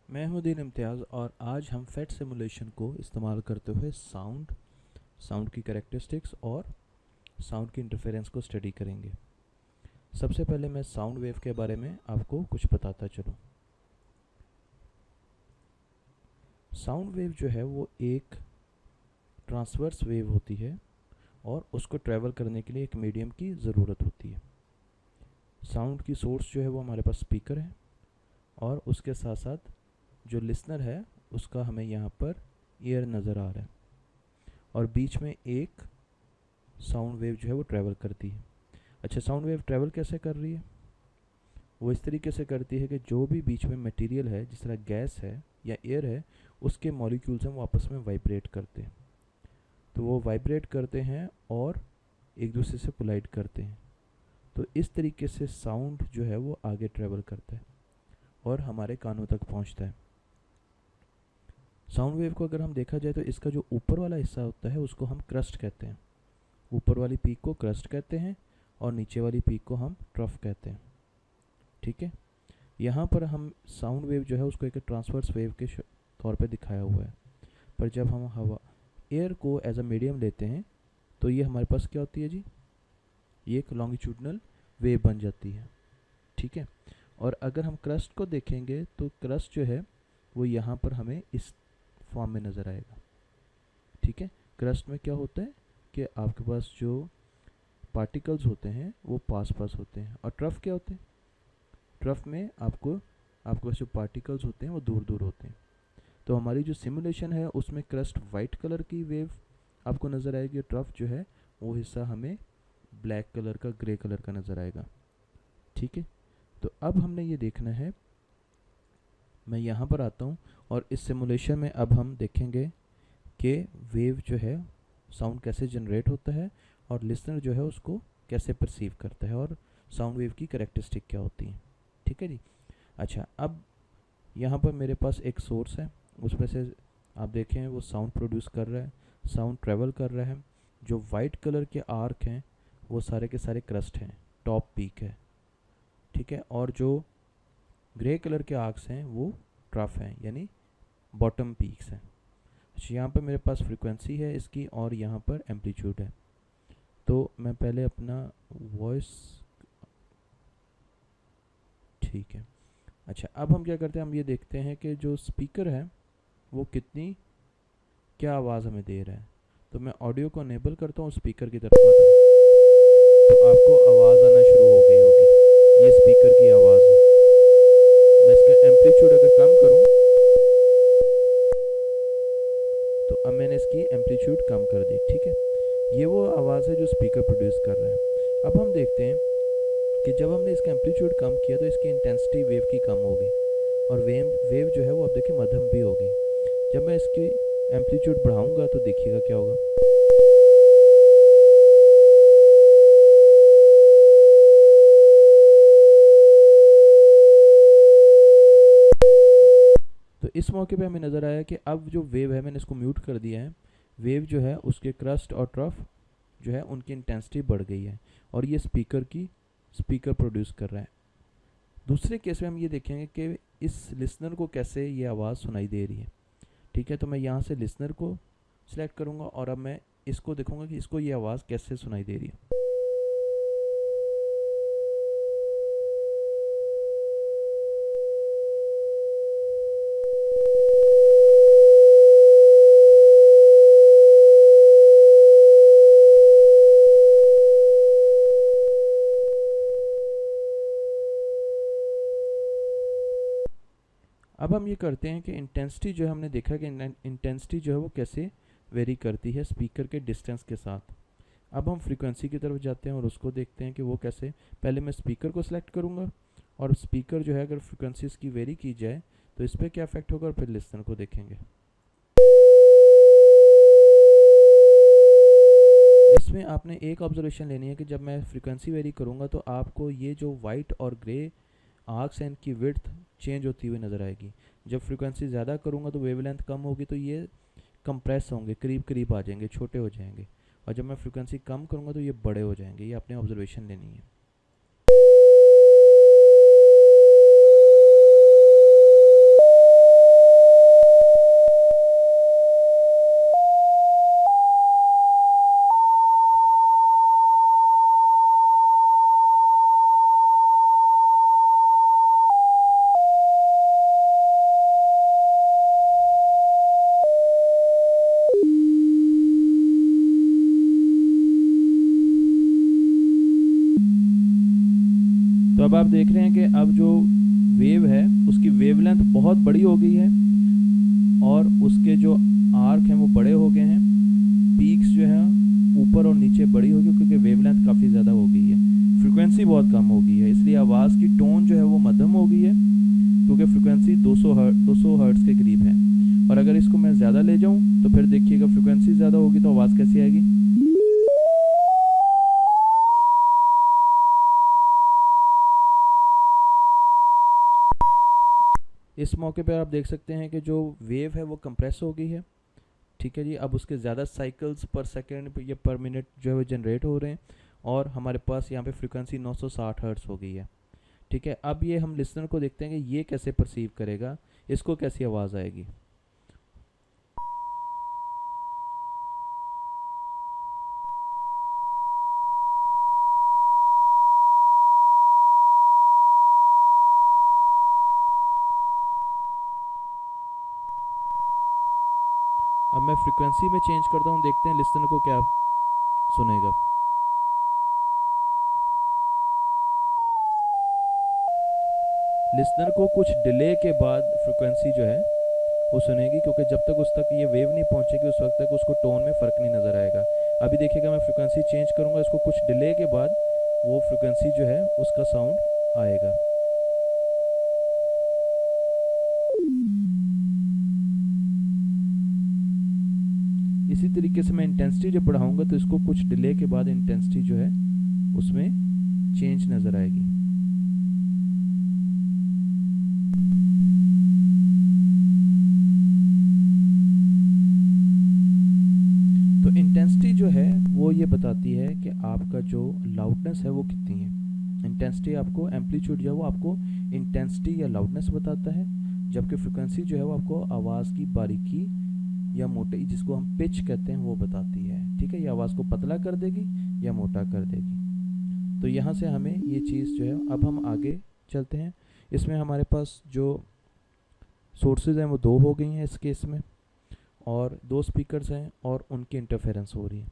मैं हूं दीन इम्तियाज़ और आज हम फेट सिमुलेशन को इस्तेमाल करते हुए साउंड की कैरेक्टरिस्टिक्स और साउंड की इंटरफेरेंस को स्टडी करेंगे। सबसे पहले मैं साउंड वेव के बारे में आपको कुछ बताता चलूं। साउंड वेव जो है वो एक ट्रांसवर्स वेव होती है और उसको ट्रैवल करने के लिए एक मीडियम की ज़रूरत होती है। साउंड की सोर्स जो है वो हमारे पास स्पीकर है और उसके साथ साथ जो लिसनर है उसका हमें यहाँ पर ईयर नज़र आ रहा है और बीच में एक साउंड वेव जो है वो ट्रैवल करती है। अच्छा, साउंड वेव ट्रैवल कैसे कर रही है? वो इस तरीके से करती है कि जो भी बीच में मटेरियल है, जिस तरह गैस है या एयर है, उसके मॉलिक्यूल्स हम आपस में वाइब्रेट करते हैं। तो वो वाइब्रेट करते हैं और एक दूसरे से कोलाइड करते हैं। तो इस तरीके से साउंड जो है वो आगे ट्रैवल करता है और हमारे कानों तक पहुंचता है। साउंड वेव को अगर हम देखा जाए तो इसका जो ऊपर वाला हिस्सा होता है उसको हम क्रस्ट कहते हैं। ऊपर वाली पीक को क्रस्ट कहते हैं और नीचे वाली पीक को हम ट्रफ कहते हैं। ठीक है, यहाँ पर हम साउंड वेव जो है उसको एक ट्रांसवर्स वेव के तौर पे दिखाया हुआ है। पर जब हम हवा एयर को एज अ मीडियम लेते हैं तो ये हमारे पास क्या होती है जी? ये एक लॉन्गिट्यूडनल वेव बन जाती है। ठीक है, और अगर हम क्रस्ट को देखेंगे तो क्रस्ट जो है वो यहाँ पर हमें इस फॉर्म में नज़र आएगा। ठीक है, क्रस्ट में क्या होता है कि आपके पास जो पार्टिकल्स होते हैं वो पास पास होते हैं। और ट्रफ क्या होते हैं? ट्रफ में आपके पास जो पार्टिकल्स होते हैं वो दूर दूर होते हैं। तो हमारी जो सिमुलेशन है उसमें क्रस्ट वाइट कलर की वेव आपको नज़र आएगी, ट्रफ जो है वो हिस्सा हमें ब्लैक कलर का, ग्रे कलर का नज़र आएगा। ठीक है, तो अब हमने ये देखना है, मैं यहाँ पर आता हूँ और इस सिमुलेशन में अब हम देखेंगे कि वेव जो है साउंड कैसे जनरेट होता है और लिसनर जो है उसको कैसे परसीव करता है और साउंड वेव की कैरेक्टरिस्टिक क्या होती है। ठीक है जी। अच्छा, अब यहाँ पर मेरे पास एक सोर्स है, उसमें से आप देखें वो साउंड प्रोड्यूस कर रहा है, साउंड ट्रेवल कर रहा है। जो वाइट कलर के आर्क हैं वो सारे के सारे क्रस्ट हैं, टॉप पीक है। ठीक है, और जो ग्रे कलर के आर्क्स हैं वो ट्रफ हैं, यानी बॉटम पीक्स हैं। अच्छा, यहाँ पर मेरे पास फ्रीक्वेंसी है इसकी और यहाँ पर एम्पलीट्यूड है। तो मैं पहले अपना वॉइस, ठीक है। अच्छा, अब हम क्या करते हैं, हम ये देखते हैं कि जो स्पीकर है वो क्या आवाज़ हमें दे रहा है। तो मैं ऑडियो को अनेबल करता हूँ, स्पीकर की तरफ आता हूँ तो आपको आवाज़ आना शुरू हो गई होगी। ये स्पीकर की आवाज़ है। मैं इसका एम्पलीट्यूड अगर कम करूँ तो अब मैंने इसकी एम्पलीट्यूड कम कर दी। ठीक है, ये वो आवाज़ है जो स्पीकर प्रोड्यूस कर रहा है। अब हम देखते हैं कि जब हमने इसका एम्पलीट्यूड कम किया तो इसकी इंटेंसिटी वेव की कम होगी और वेव जो है वो अब देखिए मध्यम भी होगी। जब मैं इसकी एम्पलीट्यूड बढ़ाऊंगा तो देखिएगा क्या होगा। तो इस मौके पे हमें नज़र आया कि अब जो वेव है मैंने इसको म्यूट कर दिया है। वेव जो है उसके क्रस्ट और ट्रफ जो है उनकी इंटेंसिटी बढ़ गई है और ये स्पीकर प्रोड्यूस कर रहा है। दूसरे केस में हम ये देखेंगे कि इस लिसनर को कैसे ये आवाज़ सुनाई दे रही है। ठीक है, तो मैं यहाँ से लिसनर को सिलेक्ट करूँगा और अब मैं इसको देखूँगा कि इसको ये आवाज़ कैसे सुनाई दे रही है। अब हम ये करते हैं कि इंटेंसिटी जो है हमने देखा कि इंटेंसिटी जो है वो कैसे वेरी करती है स्पीकर के डिस्टेंस के साथ। अब हम फ्रीक्वेंसी की तरफ जाते हैं और उसको देखते हैं कि वो कैसे। पहले मैं स्पीकर को सिलेक्ट करूँगा और स्पीकर जो है अगर फ्रीक्वेंसी इसकी वेरी की जाए तो इस पर क्या इफेक्ट होगा और फिर लिसनर को देखेंगे। इसमें आपने एक ऑब्जर्वेशन लेनी है कि जब मैं फ्रीक्वेंसी वेरी करूँगा तो आपको ये जो वाइट और ग्रे आर्क्स हैं इनकी विड्थ चेंज होती हुई नज़र आएगी। जब फ्रीक्वेंसी ज़्यादा करूँगा तो वेवलेंथ कम होगी तो ये कंप्रेस होंगे, करीब करीब आ जाएंगे, छोटे हो जाएंगे। और जब मैं फ्रीक्वेंसी कम करूँगा तो ये बड़े हो जाएंगे। ये आपने ऑब्जर्वेशन लेनी है। आप देख रहे हैं कि अब जो वेव है उसकी वेवलेंथ बहुत बड़ी हो गई है और उसके जो आर्क हैं वो बड़े हो गए हैं, पीक्स जो है ऊपर और नीचे बड़ी हो गई क्योंकि वेवलेंथ काफ़ी ज़्यादा हो गई है, फ्रिक्वेंसी बहुत कम हो गई है, इसलिए आवाज़ की टोन जो है वो मध्यम हो गई है क्योंकि फ्रिक्वेंसी 200 हर्ट्ज़ के करीब है। और अगर इसको मैं ज़्यादा ले जाऊँ तो फिर देखिएगा फ्रिक्वेंसी ज़्यादा होगी तो आवाज़ कैसी आएगी। इस मौके पर आप देख सकते हैं कि जो वेव है वो कंप्रेस हो गई है। ठीक है जी, अब उसके ज़्यादा साइकिल्स पर सेकेंड या पर मिनट जो है वो जनरेट हो रहे हैं और हमारे पास यहाँ पे फ्रिक्वेंसी 960 हर्ट्ज़ हो गई है। ठीक है, अब ये हम लिसनर को देखते हैं कि ये कैसे परसीव करेगा, इसको कैसी आवाज़ आएगी। अब मैं फ्रिक्वेंसी में चेंज करता हूँ, देखते हैं लिसनर को क्या सुनेगा। लिसनर को कुछ डिले के बाद फ्रिक्वेंसी जो है वो सुनेगी क्योंकि जब तक उस तक ये वेव नहीं पहुंचेगी उस वक्त तक उसको टोन में फ़र्क नहीं नज़र आएगा। अभी देखिएगा मैं फ्रिक्वेंसी चेंज करूँगा, इसको कुछ डिले के बाद वो फ्रिक्वेंसी जो है उसका साउंड आएगा। इसी तरीके से मैं इंटेंसिटी जब बढ़ाऊंगा तो इसको कुछ डिले के बाद इंटेंसिटी जो है उसमें चेंज नज़र आएगी। तो इंटेंसिटी जो है वो ये बताती है कि आपका जो लाउडनेस है वो कितनी है। इंटेंसिटी आपको एम्पलीट्यूड जो है वो आपको इंटेंसिटी या लाउडनेस बताता है, जबकि फ्रिक्वेंसी जो है वो आपको आवाज़ की बारीकी या मोटाई, जिसको हम पिच कहते हैं, वो बताती है। ठीक है, ये आवाज़ को पतला कर देगी या मोटा कर देगी। तो यहाँ से हमें ये चीज़ जो है, अब हम आगे चलते हैं। इसमें हमारे पास जो सोर्सेज हैं वो दो हो गई हैं इस केस में, और दो स्पीकर्स हैं और उनकी इंटरफेरेंस हो रही है।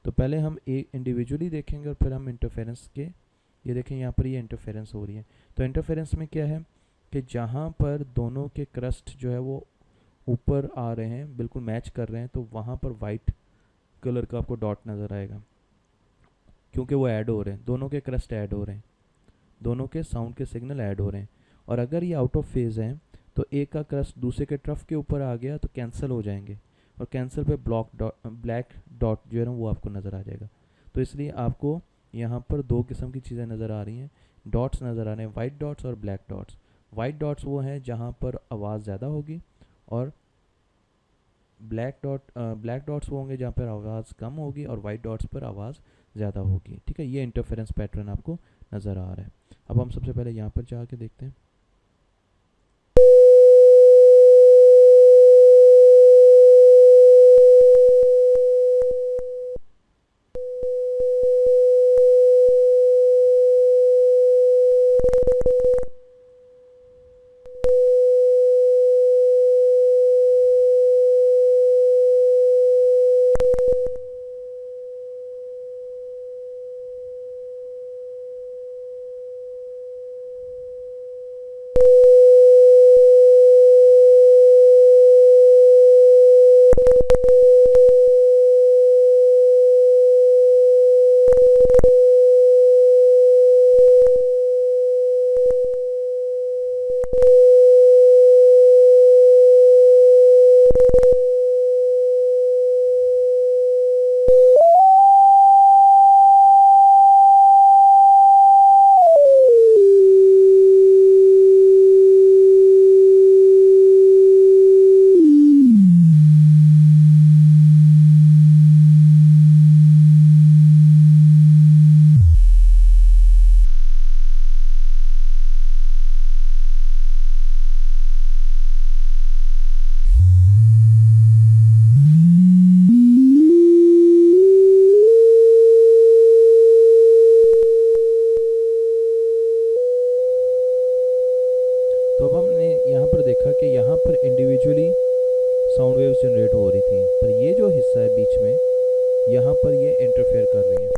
तो पहले हम एक इंडिविजुअली देखेंगे और फिर हम इंटरफेरेंस के, ये देखें यहाँ पर ये इंटरफेरेंस हो रही है। तो इंटरफेरेंस में क्या है कि जहाँ पर दोनों के क्रस्ट जो है वो ऊपर आ रहे हैं, बिल्कुल मैच कर रहे हैं, तो वहाँ पर वाइट कलर का आपको डॉट नज़र आएगा क्योंकि वो ऐड हो रहे हैं, दोनों के क्रस्ट ऐड हो रहे हैं, दोनों के साउंड के सिग्नल ऐड हो रहे हैं। और अगर ये आउट ऑफ फेज़ हैं तो एक का क्रस्ट दूसरे के ट्रफ के ऊपर आ गया तो कैंसिल हो जाएंगे, और कैंसिल पे ब्लैक डॉट जो है ना वो आपको नज़र आ जाएगा। तो इसलिए आपको यहाँ पर दो किस्म की चीज़ें नज़र आ रही हैं, डॉट्स नज़र आ रहे हैं, वाइट डॉट्स और ब्लैक डॉट्स। वाइट डॉट्स वो हैं जहाँ पर आवाज़ ज़्यादा होगी, और ब्लैक डॉट्स वो होंगे जहाँ पर आवाज़ कम होगी, और वाइट डॉट्स पर आवाज़ ज़्यादा होगी। ठीक है, ये इंटरफेरेंस पैटर्न आपको नज़र आ रहा है। अब हम सबसे पहले यहाँ पर जाके देखते हैं। तो अब हमने यहाँ पर देखा कि यहाँ पर इंडिविजुअली साउंड वेव्स जनरेट हो रही थी, पर ये जो हिस्सा है बीच में, यहाँ पर ये इंटरफेयर कर रही है।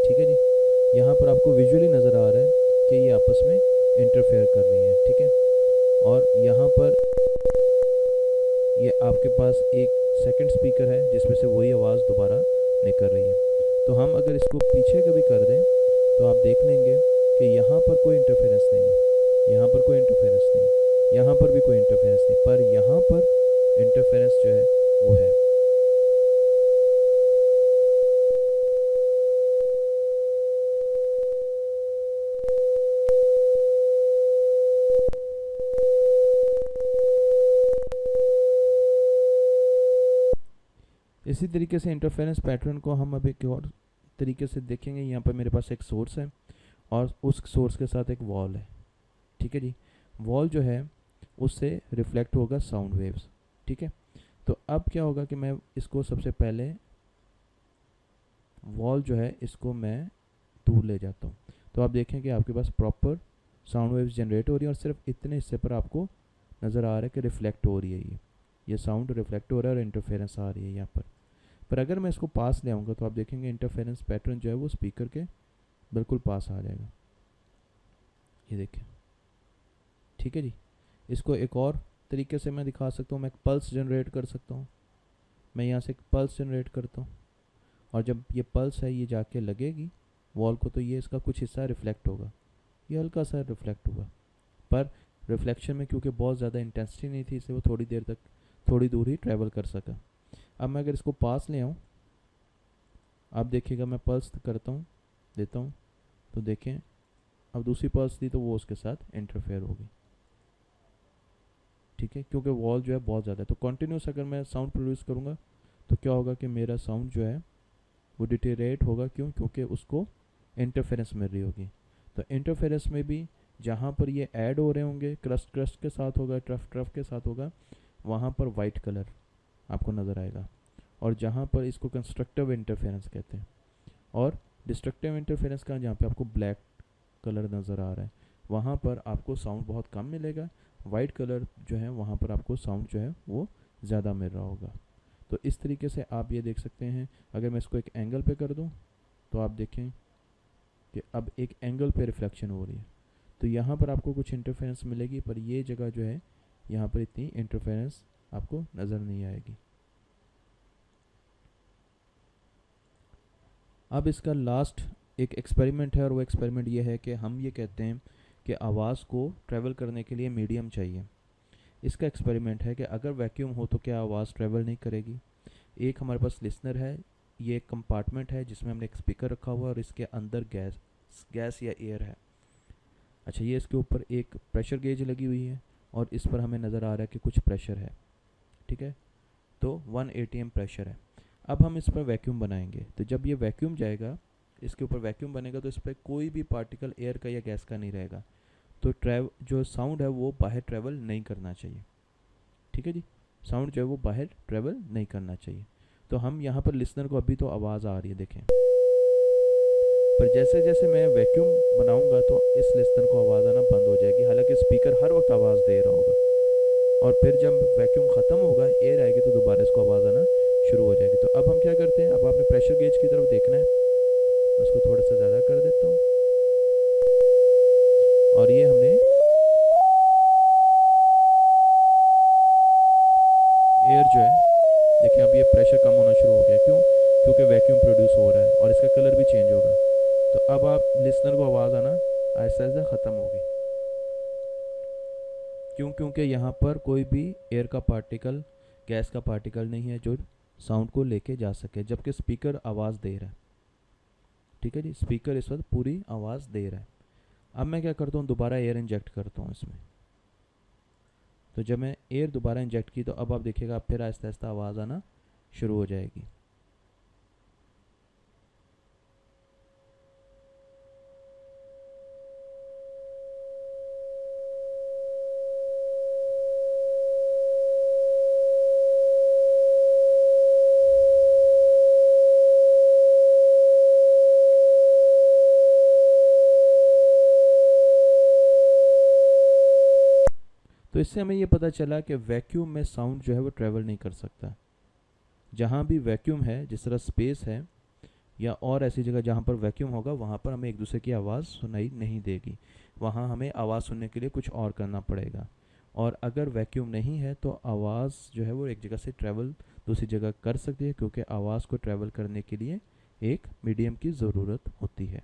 ठीक है जी, यहाँ पर आपको विजुअली नज़र आ रहा है कि ये आपस में इंटरफेयर कर रही हैं, ठीक है। और यहाँ पर ये आपके पास एक सेकंड स्पीकर है जिसमें से वही आवाज़ दोबारा निकल रही है। तो हम अगर इसको पीछे कभी कर दें तो आप देख लेंगे कि यहाँ पर कोई इंटरफेरेंस नहीं है, यहाँ पर कोई इंटरफेरेंस नहीं, यहाँ पर भी कोई इंटरफेरेंस नहीं, पर यहाँ पर इंटरफेरेंस जो है वो है। इसी तरीके से इंटरफेरेंस पैटर्न को हम अब एक और तरीके से देखेंगे। यहाँ पर मेरे पास एक सोर्स है और उस सोर्स के साथ एक वॉल है, ठीक है जी। वॉल जो है उससे रिफ्लेक्ट होगा साउंड वेव्स, ठीक है। तो अब क्या होगा कि मैं इसको सबसे पहले वॉल जो है इसको मैं दूर ले जाता हूँ, तो आप देखें कि आपके पास प्रॉपर साउंड वेव्स जनरेट हो रही है और सिर्फ इतने हिस्से पर आपको नज़र आ रहा है कि रिफ्लेक्ट हो रही है, ये साउंड रिफ्लेक्ट हो रहा है और इंटरफेरेंस आ रही है यहाँ पर अगर मैं इसको पास ले आऊँगा तो आप देखेंगे इंटरफेरेंस पैटर्न जो है वो स्पीकर के बिल्कुल पास आ जाएगा, ये देखें, ठीक है जी। इसको एक और तरीके से मैं दिखा सकता हूँ, मैं एक पल्स जनरेट कर सकता हूँ। मैं यहाँ से एक पल्स जनरेट करता हूँ और जब ये पल्स है ये जाके लगेगी वॉल को तो ये इसका कुछ हिस्सा रिफ्लेक्ट होगा, ये हल्का सा रिफ्लेक्ट हुआ, पर रिफ्लेक्शन में क्योंकि बहुत ज़्यादा इंटेंसिटी नहीं थी इसलिए वो थोड़ी देर तक थोड़ी दूर ही ट्रैवल कर सका। अब मैं अगर इसको पास ले आऊँ, आप देखिएगा मैं पल्स करता हूँ, देता हूँ, तो देखें अब दूसरी पल्स दी तो वो उसके साथ इंटरफेयर होगी, ठीक है, क्योंकि वॉल जो है बहुत ज़्यादा है। तो कंटिन्यूस अगर मैं साउंड प्रोड्यूस करूँगा तो क्या होगा कि मेरा साउंड जो है वो डिटेरेट होगा, क्योंकि उसको इंटरफेरेंस मिल रही होगी। तो इंटरफेरेंस में भी जहाँ पर ये ऐड हो रहे होंगे क्रस्ट के साथ होगा, ट्रफ के साथ होगा, वहाँ पर वाइट कलर आपको नज़र आएगा, और जहाँ पर इसको कंस्ट्रक्टिव इंटरफेरेंस कहते हैं, और डिस्ट्रक्टिव इंटरफेरेंस का जहाँ पे आपको ब्लैक कलर नज़र आ रहा है वहाँ पर आपको साउंड बहुत कम मिलेगा, वाइट कलर जो है वहाँ पर आपको साउंड जो है वो ज़्यादा मिल रहा होगा। तो इस तरीके से आप ये देख सकते हैं। अगर मैं इसको एक एंगल पे कर दूं तो आप देखें कि अब एक एंगल पे रिफ्लेक्शन हो रही है, तो यहाँ पर आपको कुछ इंटरफेरेंस मिलेगी, पर ये जगह जो है यहाँ पर इतनी इंटरफेरेंस आपको नज़र नहीं आएगी। अब इसका लास्ट एक एक्सपेरिमेंट है और वो एक्सपेरिमेंट ये है कि हम ये कहते हैं कि आवाज़ को ट्रैवल करने के लिए मीडियम चाहिए। इसका एक्सपेरिमेंट है कि अगर वैक्यूम हो तो क्या आवाज़ ट्रैवल नहीं करेगी। एक हमारे पास लिसनर है, ये एक कंपार्टमेंट है जिसमें हमने एक स्पीकर रखा हुआ है और इसके अंदर गैस या एयर है। अच्छा, ये इसके ऊपर एक प्रेशर गेज लगी हुई है और इस पर हमें नज़र आ रहा है कि कुछ प्रेशर है, ठीक है, तो 1 atm प्रेशर है। अब हम इस पर वैक्यूम बनाएंगे, तो जब ये वैक्यूम जाएगा, इसके ऊपर वैक्यूम बनेगा तो इस पर कोई भी पार्टिकल एयर का या गैस का नहीं रहेगा, तो जो साउंड है वो बाहर ट्रैवल नहीं करना चाहिए, ठीक है जी। साउंड जो है वो बाहर ट्रैवल नहीं करना चाहिए। तो हम यहाँ पर लिसनर को अभी तो आवाज़ आ रही है देखें, पर जैसे जैसे मैं वैक्यूम बनाऊंगा तो इस लिसनर को आवाज़ आना बंद हो जाएगी, हालांकि स्पीकर हर वक्त आवाज़ दे रहा होगा, और फिर जब वैक्यूम ख़त्म होगा एयर आएगी तो दोबारा इसको आवाज़ आना शुरू हो जाएगी। तो अब हम क्या करते हैं, अब आपने प्रेशर गेज की तरफ देखना है, उसको थोड़ा सा ज़्यादा कर देता हूँ, और ये हमने एयर जो है देखिए अब ये प्रेशर कम होना शुरू हो गया, क्यों, क्योंकि वैक्यूम प्रोड्यूस हो रहा है और इसका कलर भी चेंज होगा। तो अब आप लिसनर को आवाज़ आना आहिस्ता आहिस्ता ख़त्म होगी, क्यों, क्योंकि यहाँ पर कोई भी एयर का पार्टिकल, गैस का पार्टिकल नहीं है जो साउंड को लेके जा सके, जबकि स्पीकर आवाज़ दे रहा है, ठीक है जी, स्पीकर इस वक्त पूरी आवाज़ दे रहा है। अब मैं क्या करता हूँ, दोबारा एयर इंजेक्ट करता हूँ इसमें, तो जब मैं एयर दोबारा इंजेक्ट की तो अब आप देखिएगा फिर आहिस्ता आहिस्ता आवाज़ आना शुरू हो जाएगी। तो इससे हमें ये पता चला कि वैक्यूम में साउंड जो है वो ट्रैवल नहीं कर सकता। जहाँ भी वैक्यूम है, जिस तरह स्पेस है, या और ऐसी जगह जहाँ पर वैक्यूम होगा वहाँ पर हमें एक दूसरे की आवाज़ सुनाई नहीं देगी, वहाँ हमें आवाज़ सुनने के लिए कुछ और करना पड़ेगा। और अगर वैक्यूम नहीं है तो आवाज़ जो है वो एक जगह से ट्रैवल दूसरी जगह कर सकती है, क्योंकि आवाज़ को ट्रैवल करने के लिए एक मीडियम की ज़रूरत होती है।